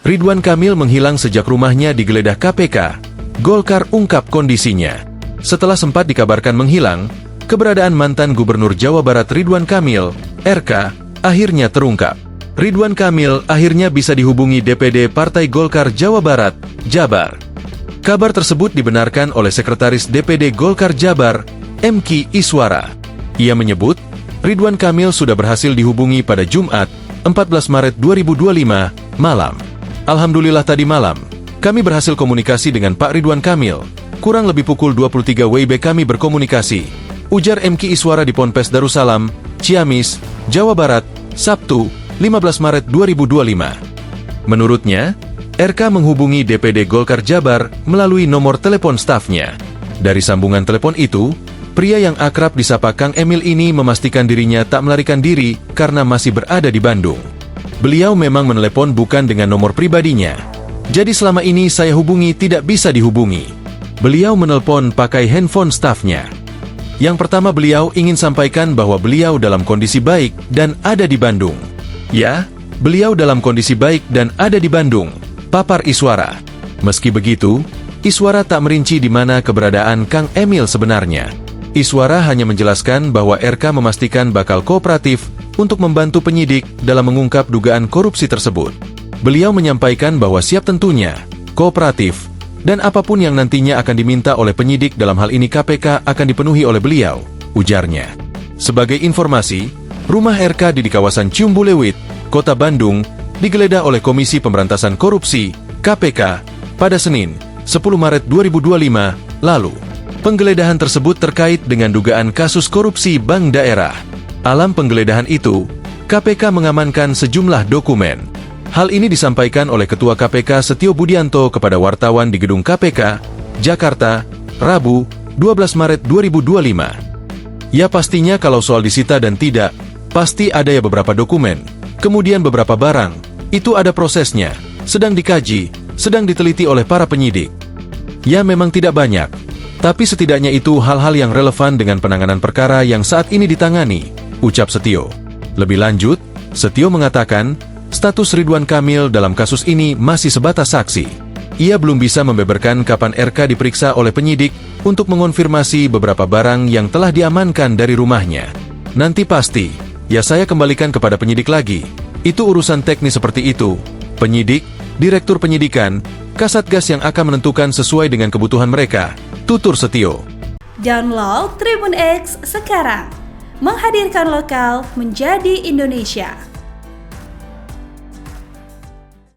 Ridwan Kamil menghilang sejak rumahnya digeledah KPK. Golkar ungkap kondisinya. Setelah sempat dikabarkan menghilang, keberadaan mantan Gubernur Jawa Barat Ridwan Kamil, RK, akhirnya terungkap. Ridwan Kamil akhirnya bisa dihubungi DPD Partai Golkar Jawa Barat, Jabar. Kabar tersebut dibenarkan oleh Sekretaris DPD Golkar Jabar, M.Ki Iswara. Ia menyebut, Ridwan Kamil sudah berhasil dihubungi pada Jumat, 14 Maret 2025, malam. Alhamdulillah tadi malam, kami berhasil komunikasi dengan Pak Ridwan Kamil. Kurang lebih pukul 23 WIB kami berkomunikasi, ujar M.Ki Iswara di Ponpes Darussalam, Ciamis, Jawa Barat, Sabtu, 15 Maret 2025. Menurutnya, RK menghubungi DPD Golkar Jabar melalui nomor telepon stafnya. Dari sambungan telepon itu, pria yang akrab disapa Kang Emil ini memastikan dirinya tak melarikan diri karena masih berada di Bandung. Beliau memang menelepon bukan dengan nomor pribadinya. Jadi selama ini saya hubungi tidak bisa dihubungi. Beliau menelpon pakai handphone stafnya. Yang pertama beliau ingin sampaikan bahwa beliau dalam kondisi baik dan ada di Bandung. Ya, beliau dalam kondisi baik dan ada di Bandung, papar Iswara. Meski begitu, Iswara tak merinci di mana keberadaan Kang Emil sebenarnya. Iswara hanya menjelaskan bahwa RK memastikan bakal kooperatif untuk membantu penyidik dalam mengungkap dugaan korupsi tersebut. Beliau menyampaikan bahwa siap tentunya, kooperatif, dan apapun yang nantinya akan diminta oleh penyidik dalam hal ini KPK akan dipenuhi oleh beliau, ujarnya. Sebagai informasi, rumah RK di kawasan Ciumbuleuit, Kota Bandung, digeledah oleh Komisi Pemberantasan Korupsi, KPK, pada Senin, 10 Maret 2025, lalu. Penggeledahan tersebut terkait dengan dugaan kasus korupsi bank daerah. Alam penggeledahan itu, KPK mengamankan sejumlah dokumen. Hal ini disampaikan oleh Ketua KPK Setio Budianto kepada wartawan di Gedung KPK, Jakarta, Rabu, 12 Maret 2025. Ya pastinya kalau soal disita dan tidak, pasti ada ya beberapa dokumen, kemudian beberapa barang, itu ada prosesnya, sedang dikaji, sedang diteliti oleh para penyidik. Ya memang tidak banyak, tapi setidaknya itu hal-hal yang relevan dengan penanganan perkara yang saat ini ditangani, ucap Setio. Lebih lanjut, Setio mengatakan, status Ridwan Kamil dalam kasus ini masih sebatas saksi. Ia belum bisa membeberkan kapan RK diperiksa oleh penyidik untuk mengonfirmasi beberapa barang yang telah diamankan dari rumahnya. Nanti pasti, ya saya kembalikan kepada penyidik lagi. Itu urusan teknis seperti itu. Penyidik, Direktur Penyidikan, Kasatgas yang akan menentukan sesuai dengan kebutuhan mereka, tutur Setio. Download Tribun X sekarang. Menghadirkan lokal menjadi Indonesia.